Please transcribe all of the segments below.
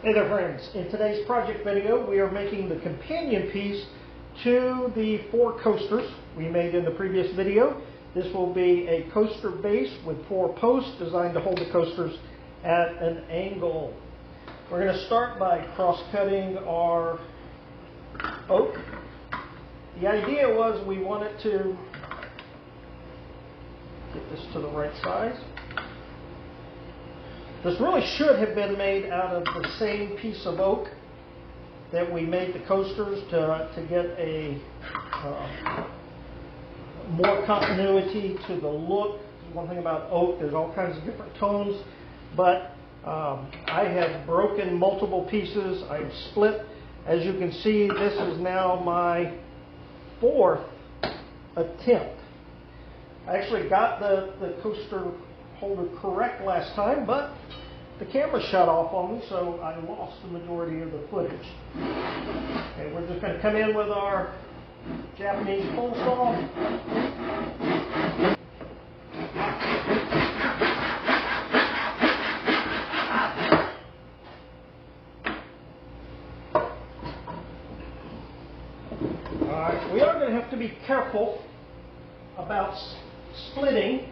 Hey there friends, in today's project video we are making the companion piece to the 4 coasters we made in the previous video. This will be a coaster base with 4 posts designed to hold the coasters at an angle. We're going to start by cross-cutting our oak. The idea was we wanted to get this to the right size. This really should have been made out of the same piece of oak that we made the coasters to get a more continuity to the look. One thing about oak, there's all kinds of different tones, but I have broken multiple pieces. I've split. As you can see, this is now my 4th attempt. I actually got the coaster holder correct last time, but the camera shut off on me, so I lost the majority of the footage. Okay, we're just going to come in with our Japanese pole saw. Alright, we are going to have to be careful about splitting.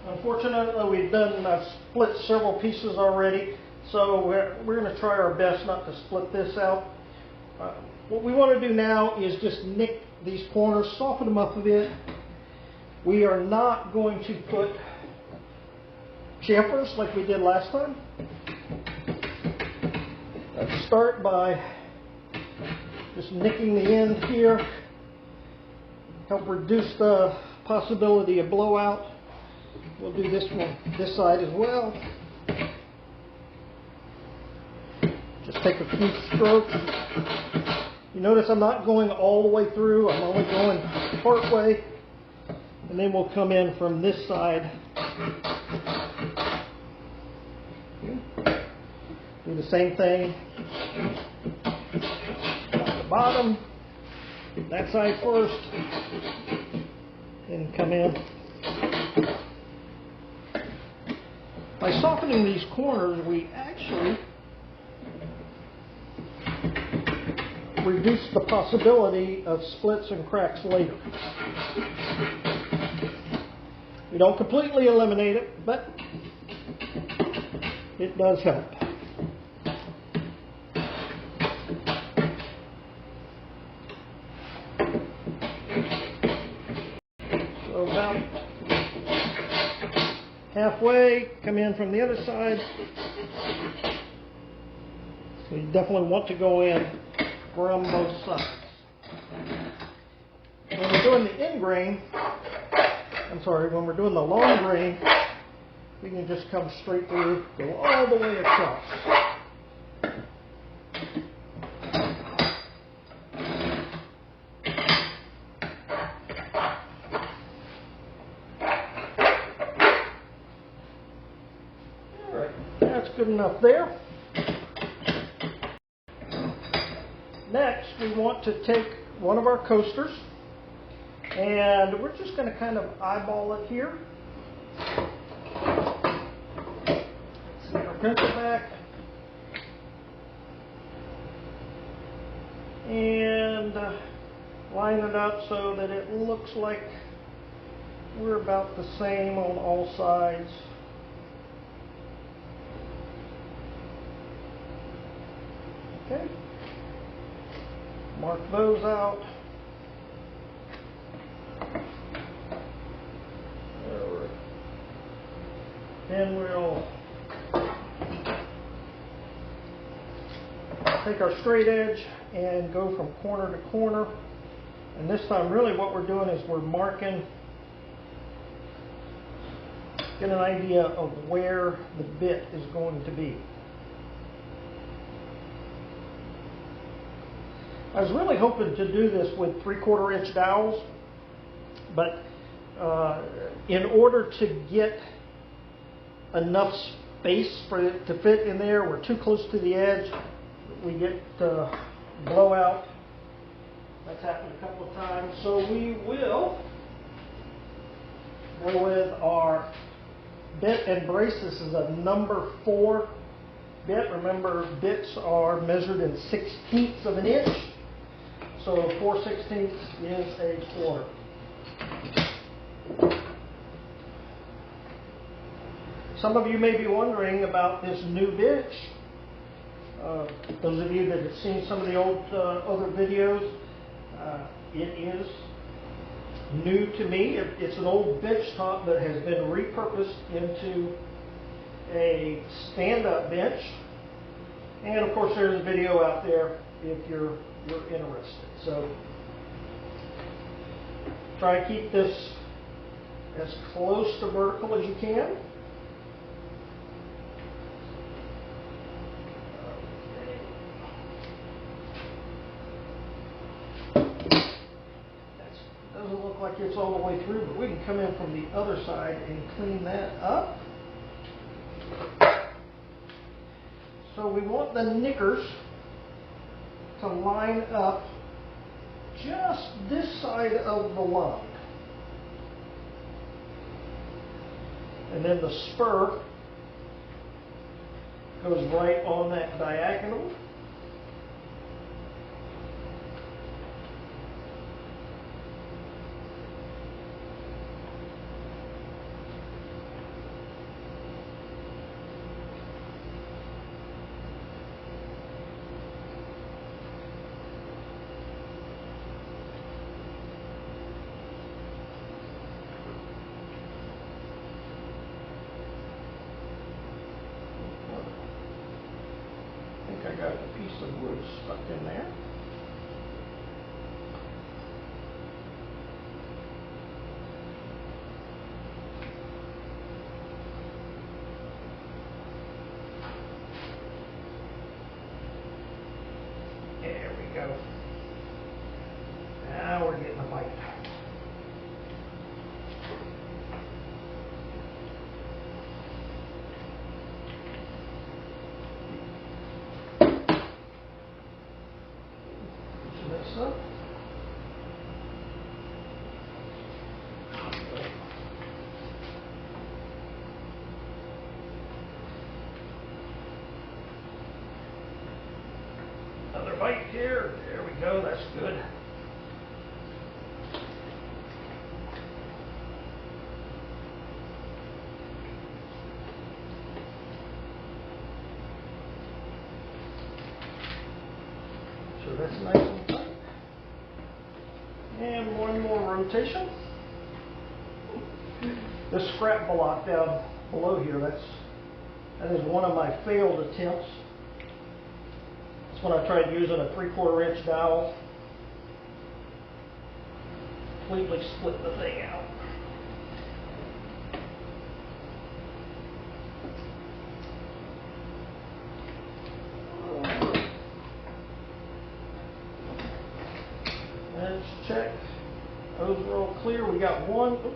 Unfortunately, we've split several pieces already, so we're going to try our best not to split this out. What we want to do now is just nick these corners, soften them up a bit. We are not going to put chamfers like we did last time. Let's start by just nicking the end here, help reduce the possibility of blowout. We'll do this one, this side as well. Just take a few strokes. You notice I'm not going all the way through, I'm only going part way. And then we'll come in from this side. Do the same thing. At the bottom, that side first. Then come in. By softening these corners, we actually reduce the possibility of splits and cracks later. We don't completely eliminate it, but it does help. So about halfway, come in from the other side. So you definitely want to go in from both sides. When we're doing the end grain, when we're doing the long grain, we can just come straight through, go all the way across. Good enough there. Next, we want to take one of our coasters and we're just going to kind of eyeball it here. Set our pencil back and line it up so that it looks like we're about the same on all sides. Okay, mark those out. Then we'll take our straight edge and go from corner to corner. And this time really what we're doing is we're marking, get an idea of where the bit is going to be. I was really hoping to do this with 3/4 inch dowels, but in order to get enough space for it to fit in there, we're too close to the edge, we get blowout. That's happened a couple of times, so we will go with our bit and brace. This is a number 4 bit. Remember, bits are measured in 1/16 of an inch. So 4/16 is a quarter. Some of you may be wondering about this new bench. Those of you that have seen some of the old other videos, it is new to me. It's an old bench top that has been repurposed into a stand-up bench. And of course there's a video out there if you're interested. So try to keep this as close to vertical as you can. Doesn't look like it's all the way through, but we can come in from the other side and clean that up. So we want the knickers to line up just this side of the lug. And then the spur goes right on that diagonal. I got a piece of wood stuck in there. There we go. Now we're getting a bite. Up. Another bite here. There we go. That's good. So that's nice and tight. And one more rotation. This scrap block down below here, that is one of my failed attempts. That's when I tried using a 3/4 inch dowel. Completely split the thing out. Let's check. Those are all clear. We got one. Oop.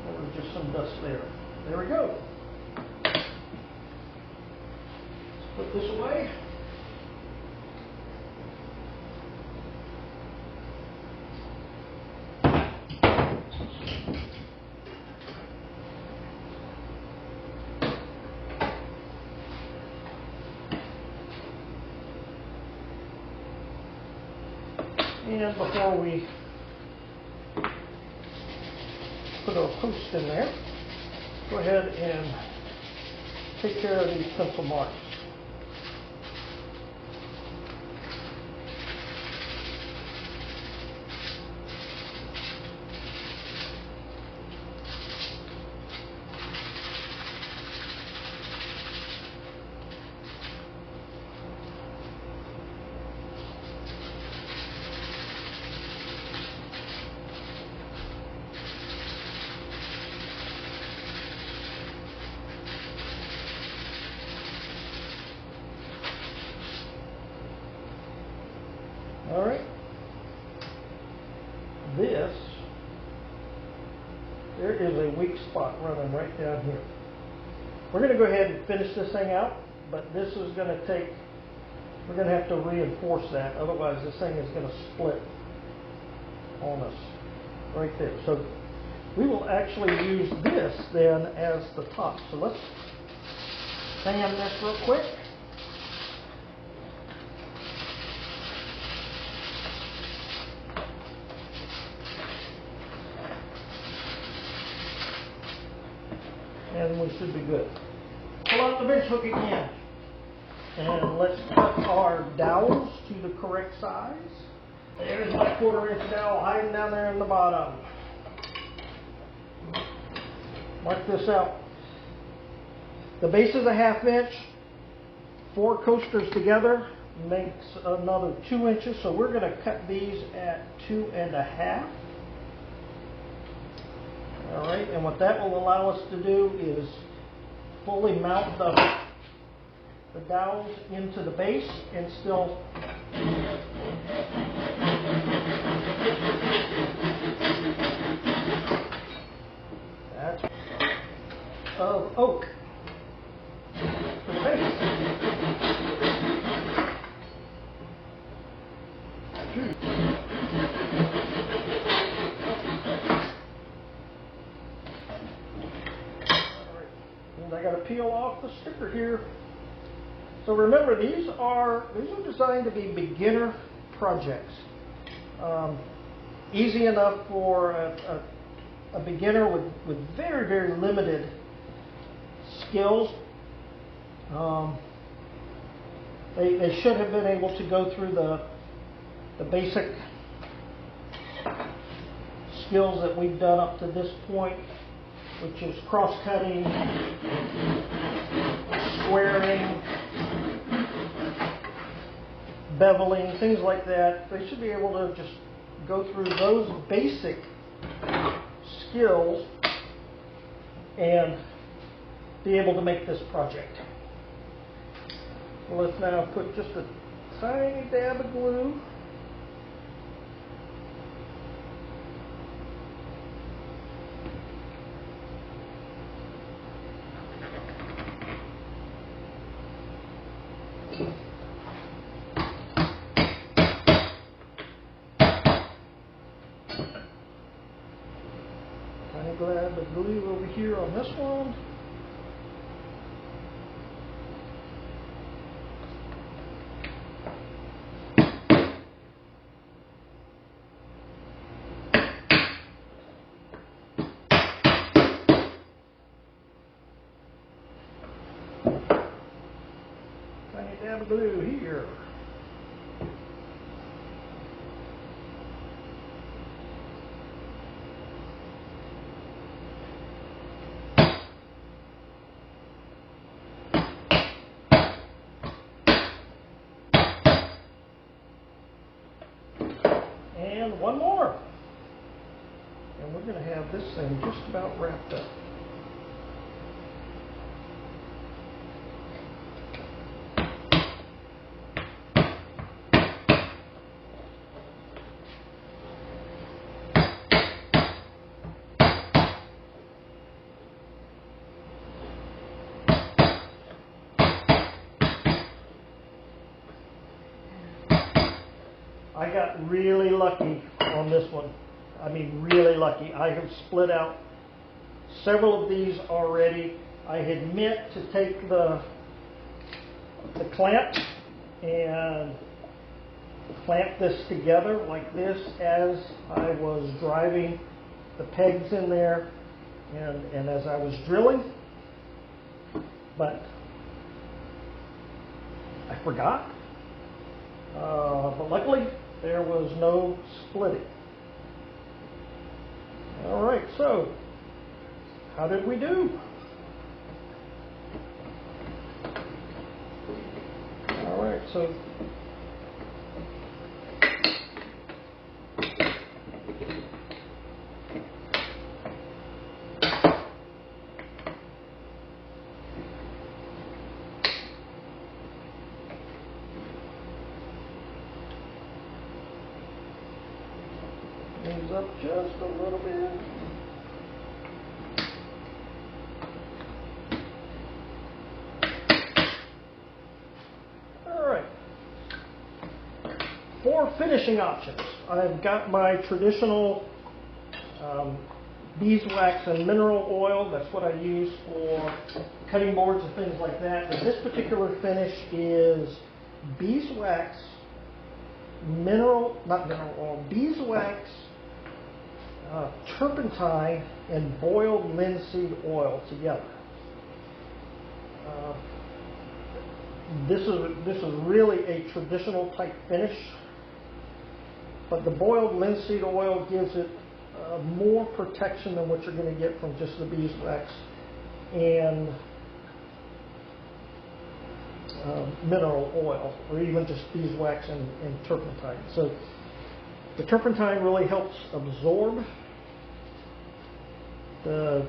There was just some dust there. There we go. Let's put this away. And before we put our post in there, go ahead and take care of these pencil marks. All right. There is a weak spot running right down here. We're going to go ahead and finish this thing out, but this is going to take, we're going to have to reinforce that, otherwise this thing is going to split on us right there. So we will actually use this then as the top. So let's sand this real quick. And we should be good. Pull out the bench hook again. And let's cut our dowels to the correct size. There's my 1/4 inch dowel hiding down there in the bottom. Mark this out. The base is a 1/2 inch. 4 coasters together makes another 2 inches. So we're going to cut these at 2 1/2. All right, and what that will allow us to do is fully mount the dowels into the base and still that's of oak for the base. And I got to peel off the sticker here. So remember, these are designed to be beginner projects. Easy enough for a beginner with very, very limited skills. They should have been able to go through the basic skills that we've done up to this point, which is cross-cutting, squaring, beveling, things like that. They should be able to just go through those basic skills and be able to make this project. So let's now put just a tiny dab of glue. Glad the glue over here on this one. Tiny dab of glue here. And one more. And we're going to have this thing just about wrapped up. I got really lucky on this one. I mean, really lucky. I have split out several of these already. I had meant to take the clamp and clamp this together like this as I was driving the pegs in there and as I was drilling, but I forgot. But luckily, there was no splitting. All right, so how did we do? All right, so things up just a little bit. All right. For finishing options, I've got my traditional beeswax and mineral oil. That's what I use for cutting boards and things like that. But this particular finish is beeswax, beeswax, turpentine, and boiled linseed oil together. This is really a traditional type finish, but the boiled linseed oil gives it more protection than what you're going to get from just the beeswax and mineral oil, or even just beeswax and turpentine. So the turpentine really helps absorb. The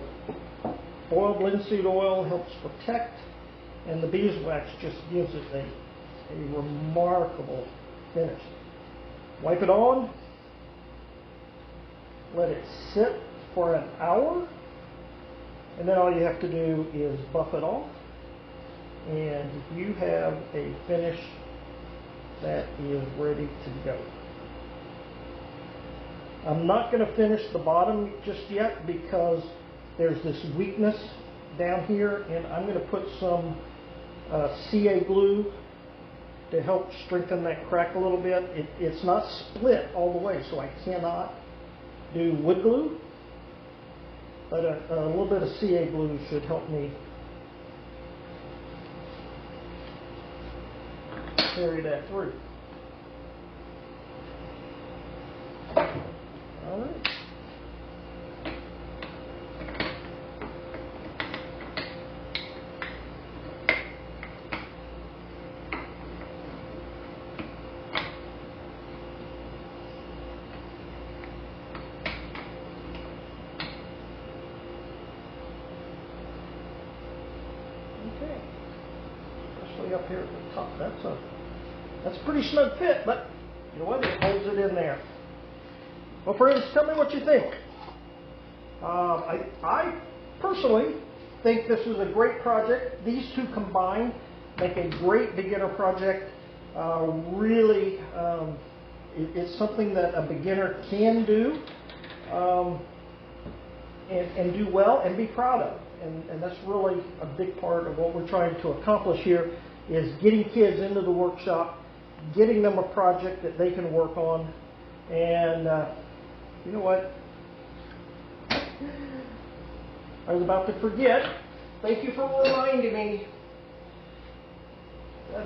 boiled linseed oil helps protect, and the beeswax just gives it a remarkable finish. Wipe it on, let it sit for an hour, and then all you have to do is buff it off, and you have a finish that is ready to go. I'm not going to finish the bottom just yet because there's this weakness down here, and I'm going to put some CA glue to help strengthen that crack a little bit. It's not split all the way, so I cannot do wood glue, but a little bit of CA glue should help me carry that through. All right. Okay. Especially up here at the top. That's a pretty snug fit, but you know what? It holds it in there. Well, friends, tell me what you think. I personally think this is a great project. These two combined make a great beginner project. Really, it's something that a beginner can do and do well and be proud of. And that's really a big part of what we're trying to accomplish here, is getting kids into the workshop, getting them a project that they can work on. And you know what? I was about to forget. Thank you for reminding me.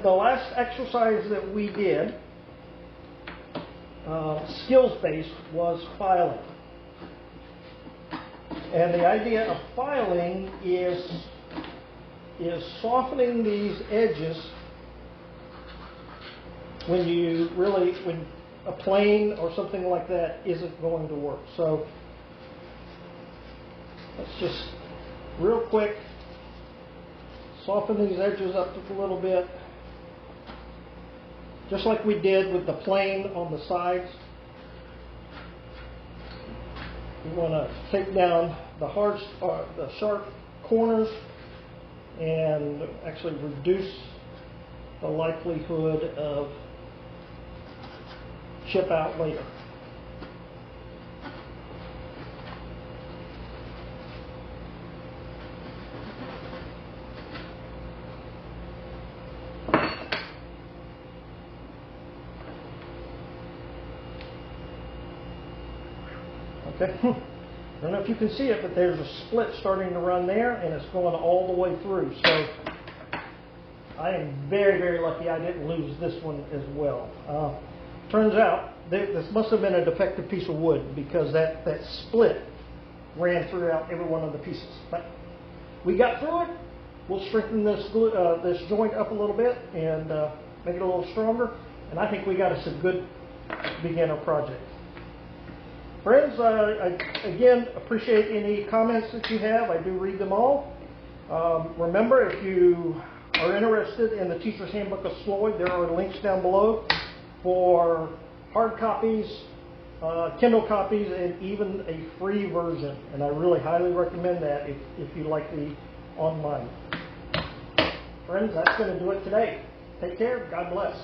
The last exercise that we did, skills-based, was filing. And the idea of filing is softening these edges when a plane or something like that isn't going to work. So let's just real quick soften these edges up just a little bit, just like we did with the plane on the sides. We want to take down the sharp corners and actually reduce the likelihood of chip out later. Okay. I don't know if you can see it, but there's a split starting to run there, and it's going all the way through. So I am very, very lucky I didn't lose this one as well. Turns out this must have been a defective piece of wood, because that split ran throughout every one of the pieces. But we got through it. We'll strengthen this joint up a little bit and make it a little stronger. And I think we got us a good beginner project. Friends, I again appreciate any comments that you have. I do read them all. Remember, if you are interested in the Teacher's Handbook of Sloyd, there are links down below for hard copies, Kindle copies, and even a free version. And I really highly recommend that if you like the online. Friends, that's going to do it today. Take care. God bless.